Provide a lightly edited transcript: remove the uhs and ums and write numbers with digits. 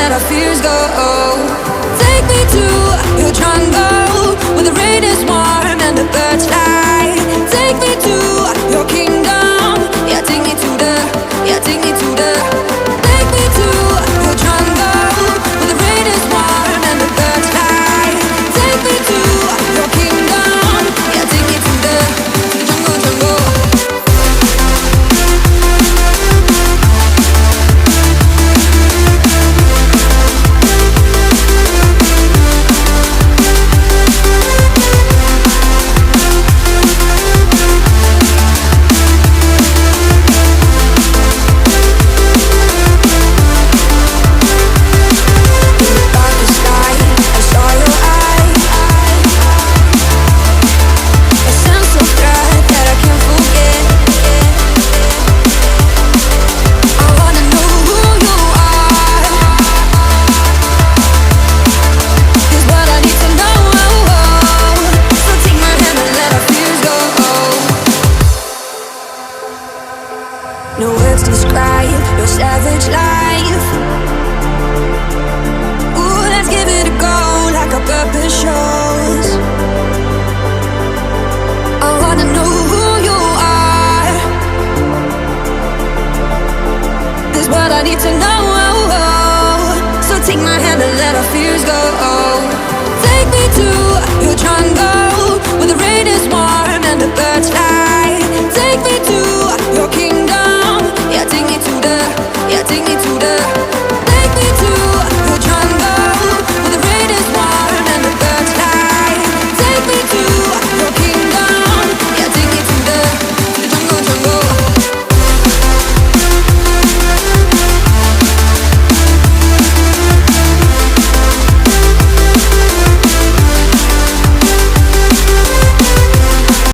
let our fears go. Take me to your jungle, where the rain is warm and the birds fly. Take me to your kingdom. Yeah, take me to the, yeah, take me to the. Take me to your jungle, where the rain is warm and the birds fly. Take me to your kingdom. Yeah, take me to the jungle, jungle. No words describe your savage life. Ooh, let's give it a go like our purpose shows. I wanna know who you are. This is what I need to know. So take my hand and let our fears go.